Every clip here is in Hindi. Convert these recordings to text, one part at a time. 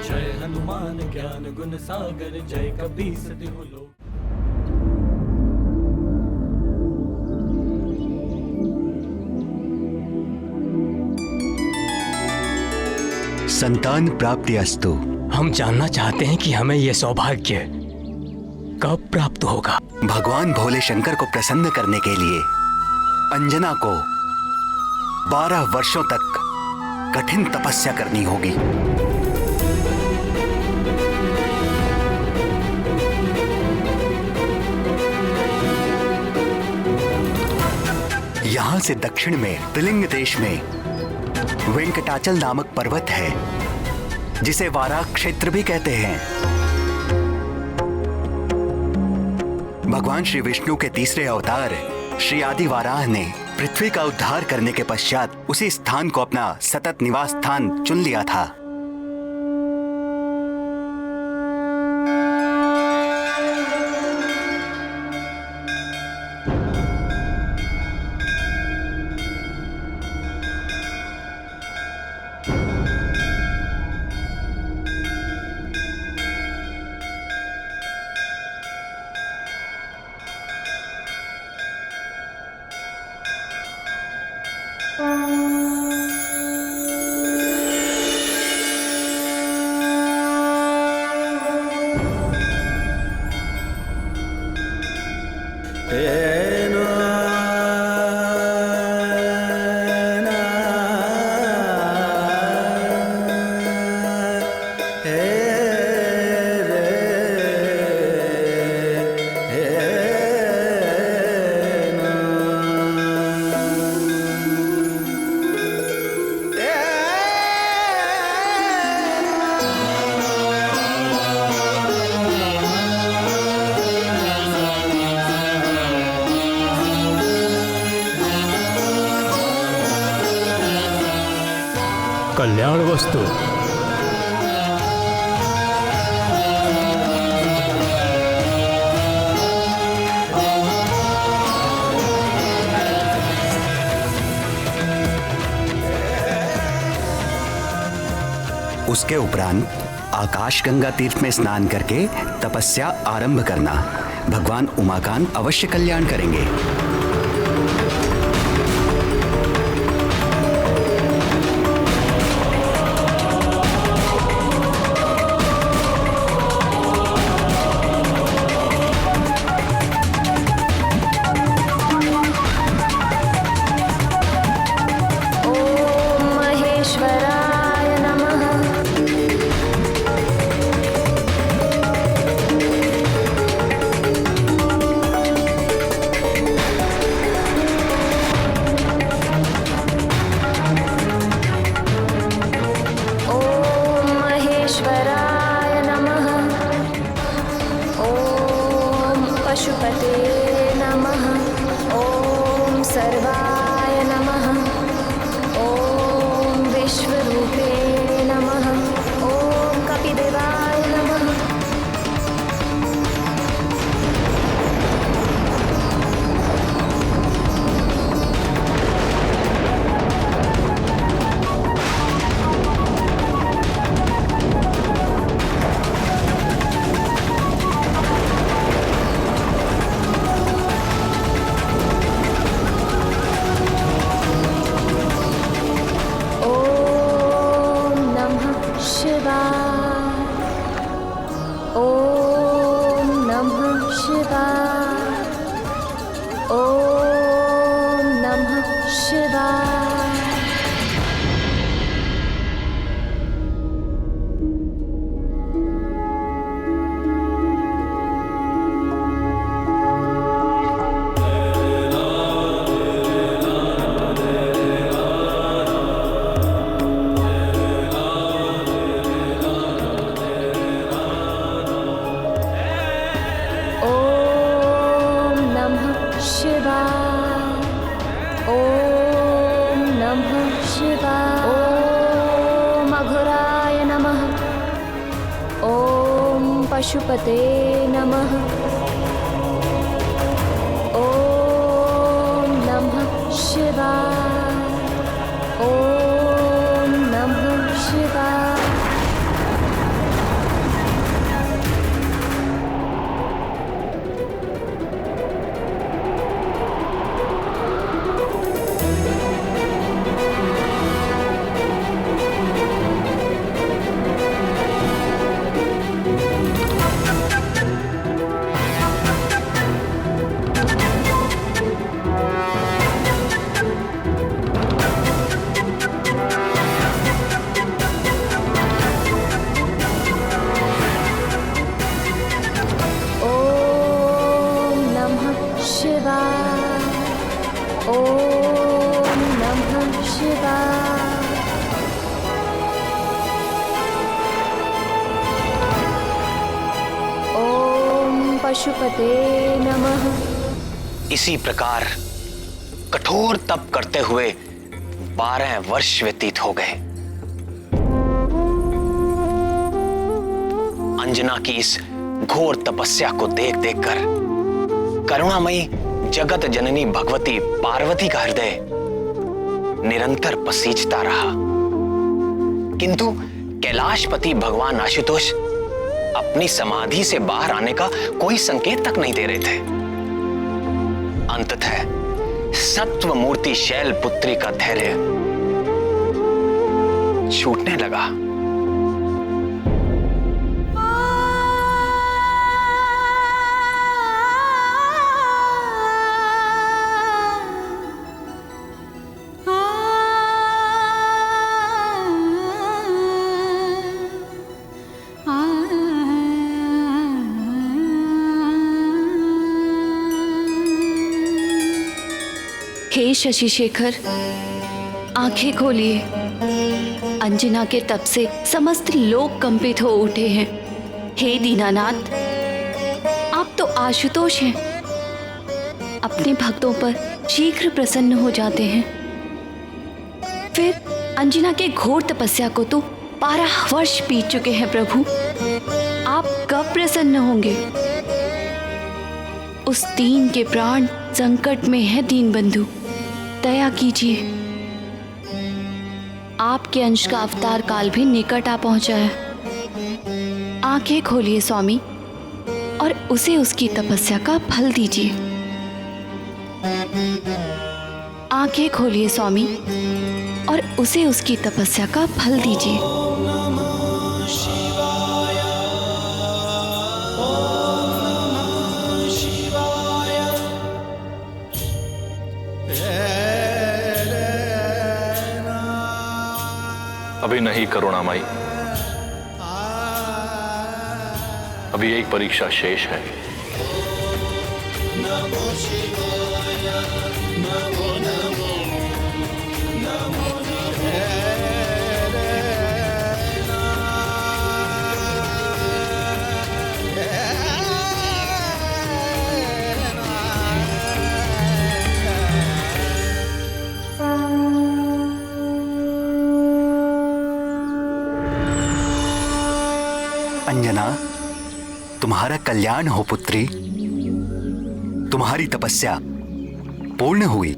जय हनुमान ज्ञान गुण सागर, जय कपीस तिहु लोक। संतान प्राप्ति अस्तु। हम जानना चाहते हैं कि हमें यह सौभाग्य कब प्राप्त होगा। भगवान भोले शंकर को प्रसन्न करने के लिए अंजना को 12 वर्षों तक कठिन तपस्या करनी होगी। यहां से दक्षिण में त्रिलिंग देश में वेंकटाचल नामक पर्वत है, जिसे वाराह क्षेत्र भी कहते हैं। भगवान श्री विष्णु के तीसरे अवतार श्री आदि वाराह ने पृथ्वी का उद्धार करने के पश्चात उसी स्थान को अपना सतत निवास स्थान चुन लिया था। कल्याण वस्तु। उसके उपरांत आकाश गंगा तीर्थ में स्नान करके तपस्या आरंभ करना। भगवान उमाकांत अवश्य कल्याण करेंगे। पशुपते नमः। ओम नमः शिवाय। ओम नमः शिवाय। पशुपते नमः। इसी प्रकार कठोर तप करते हुए 12 वर्ष व्यतीत हो गए। अंजना की इस घोर तपस्या को देख देखकर करुणामयी जगत जननी भगवती पार्वती का हृदय निरंतर पसीजता रहा, किंतु कैलाशपति भगवान आशुतोष अपनी समाधि से बाहर आने का कोई संकेत तक नहीं दे रहे थे। अंततः सत्व मूर्ति शैलपुत्री का धैर्य छूटने लगा। हे शशि शेखर, आंखें खोलिए। अंजना के तप से समस्त लोग कंपित हो उठे हैं। हे दीनानाथ, आप तो आशुतोष हैं, अपने भक्तों पर शीघ्र प्रसन्न हो जाते हैं। फिर अंजना के घोर तपस्या को तो 12 वर्ष बीत चुके हैं प्रभु, आप कब प्रसन्न होंगे? उस दीन के प्राण संकट में है दीनबंधु, दया कीजिए। आपके अंश का अवतार काल भी निकट आ पहुंचा है। आंखें खोलिए स्वामी और उसे उसकी तपस्या का फल दीजिए। आंखें खोलिए स्वामी और उसे उसकी तपस्या का फल दीजिए। अभी नहीं करुणामयी, अभी एक परीक्षा शेष है। अंजना, तुम्हारा कल्याण हो पुत्री। तुम्हारी तपस्या पूर्ण हुई।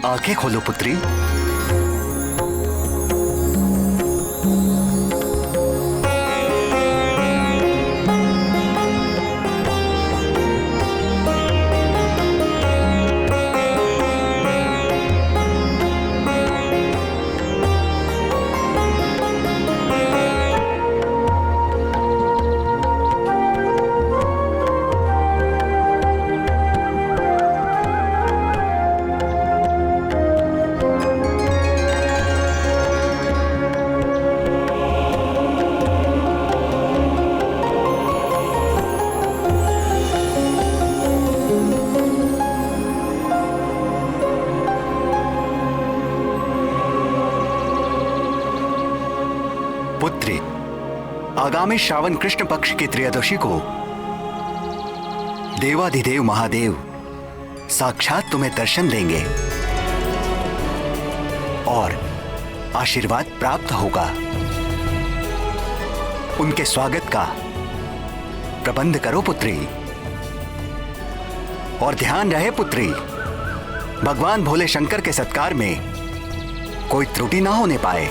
आंखें खोलो पुत्री। पुत्री, आगामी श्रावण कृष्ण पक्ष की त्रयोदशी को देवाधिदेव महादेव साक्षात तुम्हें दर्शन देंगे और आशीर्वाद प्राप्त होगा। उनके स्वागत का प्रबंध करो पुत्री। और ध्यान रहे पुत्री, भगवान भोले शंकर के सत्कार में कोई त्रुटि ना होने पाए।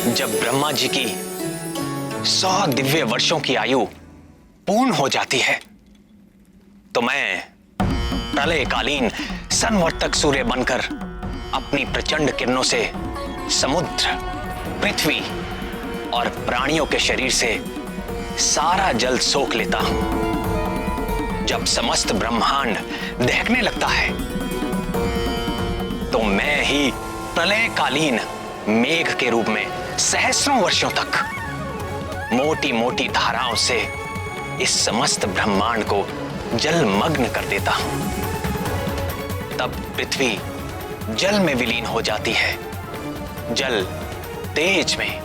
जब ब्रह्मा जी की 100 दिव्य वर्षों की आयु पूर्ण हो जाती है तो मैं प्रलयकालीन संवर्तक सूर्य बनकर अपनी प्रचंड किरणों से समुद्र, पृथ्वी और प्राणियों के शरीर से सारा जल सोख लेता हूं। जब समस्त ब्रह्मांड दहकने लगता है तो मैं ही प्रलयकालीन मेघ के रूप में सहस्रों वर्षों तक मोटी मोटी धाराओं से इस समस्त ब्रह्मांड को जलमग्न कर देता हूं। तब पृथ्वी जल में विलीन हो जाती है, जल तेज में,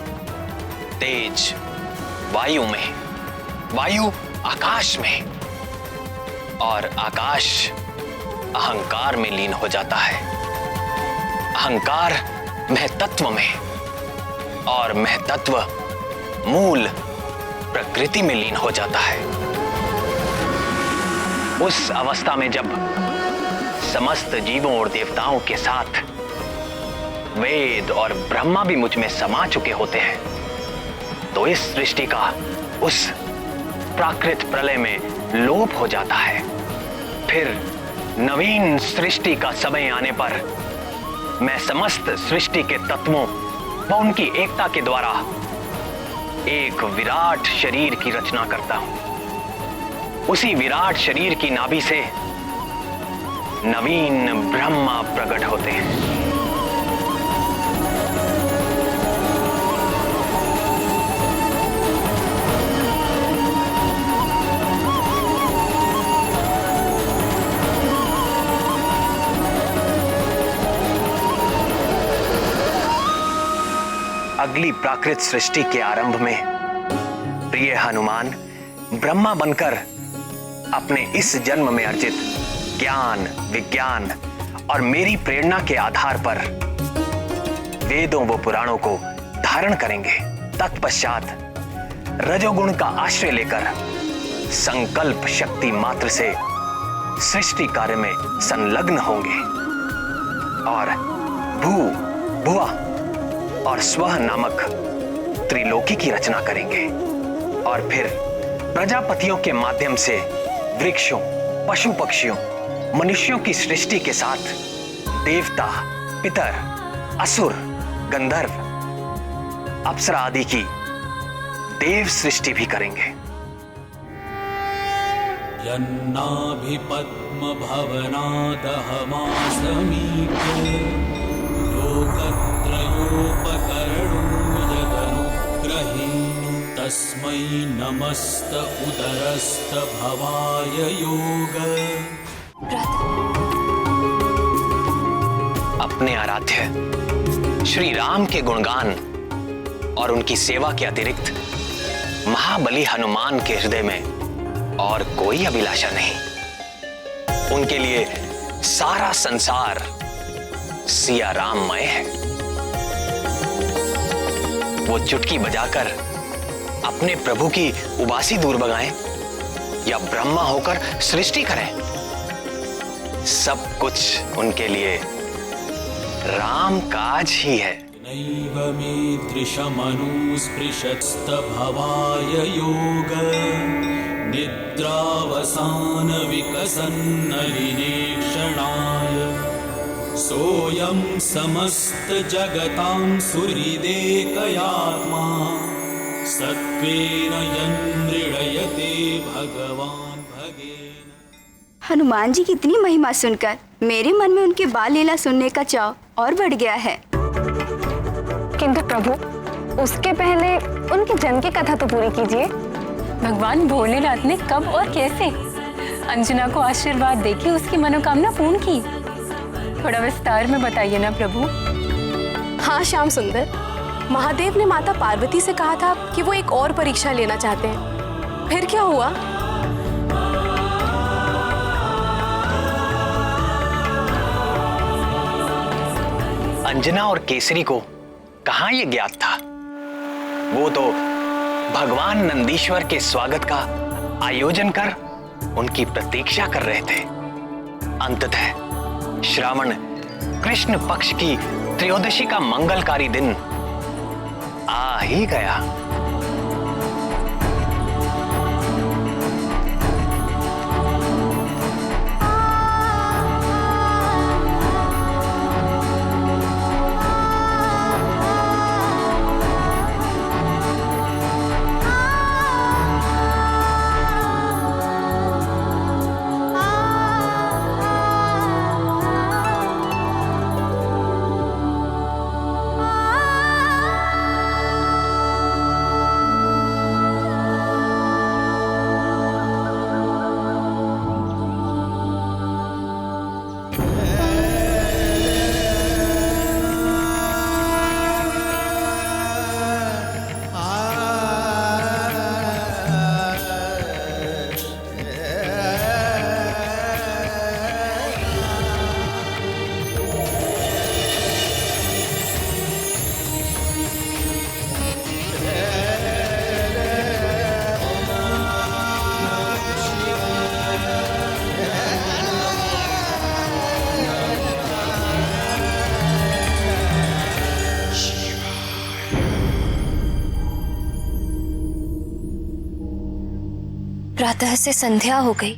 तेज वायु में, वायु आकाश में और आकाश अहंकार में लीन हो जाता है, अहंकार महतत्व में और महतत्व मूल प्रकृति में लीन हो जाता है। उस अवस्था में जब समस्त जीवों और देवताओं के साथ वेद और ब्रह्मा भी मुझ में समा चुके होते हैं, तो इस सृष्टि का उस प्राकृत प्रलय में लोप हो जाता है। फिर नवीन सृष्टि का समय आने पर मैं समस्त सृष्टि के तत्वों व उनकी एकता के द्वारा एक विराट शरीर की रचना करता हूं। उसी विराट शरीर की नाभि से नवीन ब्रह्मा प्रकट होते हैं। अगली प्राकृत सृष्टि के आरंभ में प्रिय हनुमान ब्रह्मा बनकर अपने इस जन्म में अर्जित ज्ञान, विज्ञान और मेरी प्रेरणा के आधार पर वेदों व पुराणों को धारण करेंगे। तत्पश्चात रजोगुण का आश्रय लेकर संकल्प शक्ति मात्र से सृष्टि कार्य में संलग्न होंगे और भू, भुवा और स्वः नामक त्रिलोकी की रचना करेंगे और फिर प्रजापतियों के माध्यम से वृक्षों, पशु पक्षियों, मनुष्यों की सृष्टि के साथ देवता, पितर, असुर, गंधर्व, अप्सरा आदि की देव सृष्टि भी करेंगे। यन्नाभि पद्म भवनादहमासमीक्ष्य लोकत्रयोपकरणो यदनुग्रहेण तस्मै नमस्त उदरस्त भवाय योग। अपने आराध्य श्री राम के गुणगान और उनकी सेवा के अतिरिक्त महाबली हनुमान के हृदय में और कोई अभिलाषा नहीं। उनके लिए सारा संसार सिया राममय है। वो चुटकी बजाकर अपने प्रभु की उबासी दूर भगाएं या ब्रह्मा होकर सृष्टि करें, सब कुछ उनके लिए राम काज ही है। नैव मे दृशमनुस्पृशत्स्तभवाय योग निद्रावसान विकसन्नलिनेक्षणाय सोऽयं समस्त जगतां सुहृदेकयात्मा सत्त्वेन यन्मृळयते भगवान् भगेन। हनुमान जी की इतनी महिमा सुनकर मेरे मन में उनके बाल लीला सुनने का चाव और बढ़ गया है। किंतु प्रभु, उसके पहले उनके जन्म की कथा तो पूरी कीजिए। भगवान भोलेनाथ ने कब और कैसे अंजना को आशीर्वाद देके उसकी मनोकामना पूर्ण की, थोड़ा विस्तार में बताइए ना प्रभु। हाँ श्याम सुंदर, महादेव ने माता पार्वती से कहा था कि वो एक और परीक्षा लेना चाहते हैं। फिर क्या हुआ? अंजना और केसरी को कहां यह ज्ञात था? वो तो भगवान नंदीश्वर के स्वागत का आयोजन कर उनकी प्रतीक्षा कर रहे थे। अंततः श्रावण कृष्ण पक्ष की त्रयोदशी का मंगलकारी दिन आ ही गया। प्रातः से संध्या हो गई,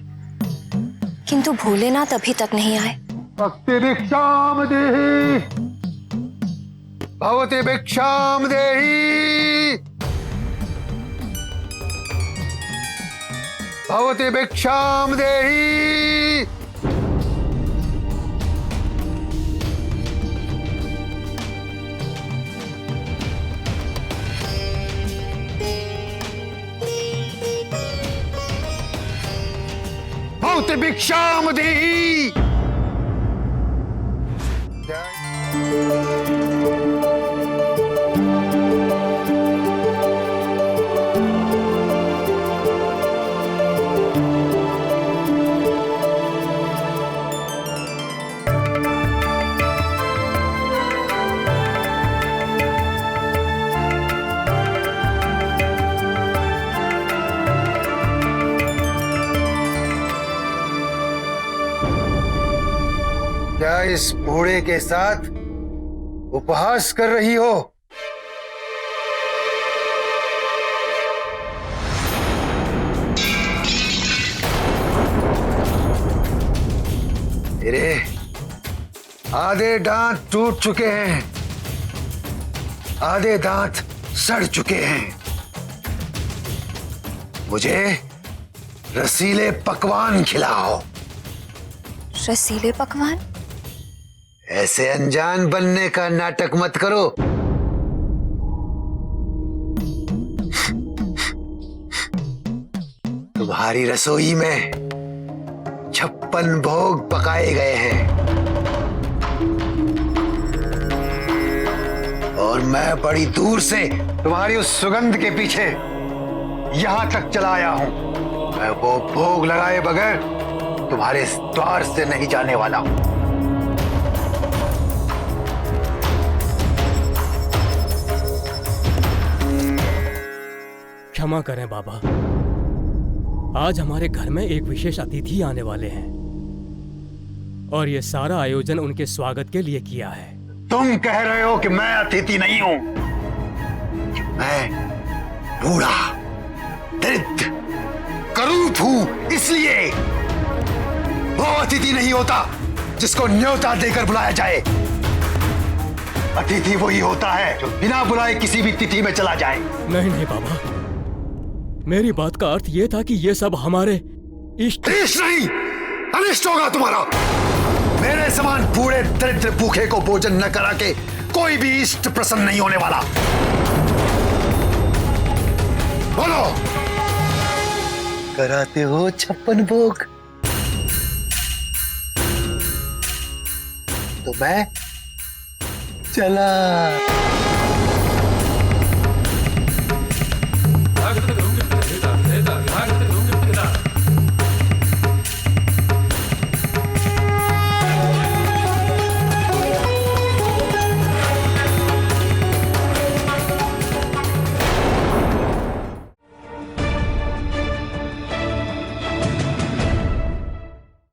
किंतु भोलेनाथ अभी तक नहीं आए। भक्ति भिक्षाम देहि, भवति भिक्षाम देहि, भवति भिक्षाम देहि। भवति भिक्षाम देहि। क्या इस बूढ़े के साथ उपहास कर रही हो? तेरे आधे दांत टूट चुके हैं, आधे दांत सड़ चुके हैं। मुझे रसीले पकवान खिलाओ। रसीले पकवान? ऐसे अनजान बनने का नाटक मत करो। तुम्हारी रसोई में 56 भोग पकाए गए हैं और मैं बड़ी दूर से तुम्हारी उस सुगंध के पीछे यहां तक चला आया हूं। मैं वो भोग लगाए बगैर तुम्हारे द्वार से नहीं जाने वाला हूं। क्षमा करें बाबा, आज हमारे घर में एक विशेष अतिथि आने वाले हैं और ये सारा आयोजन उनके स्वागत के लिए किया है। तुम कह रहे हो कि मैं अतिथि नहीं हूं? मैं बूढ़ा, दरिद्र, करूप हूं, इसलिए वो अतिथि नहीं होता जिसको न्योता देकर बुलाया जाए। अतिथि वही होता है जो बिना बुलाए किसी भी तिथि में चला जाए। नहीं नहीं बाबा, मेरी बात का अर्थ यह था कि ये सब हमारे इष्ट नहीं, अनिष्ट होगा तुम्हारा। मेरे समान बूढ़े दरिद्र भूखे को भोजन न करा के कोई भी इष्ट प्रसन्न नहीं होने वाला। बोलो, कराते हो 56 भोग? तो मैं चला।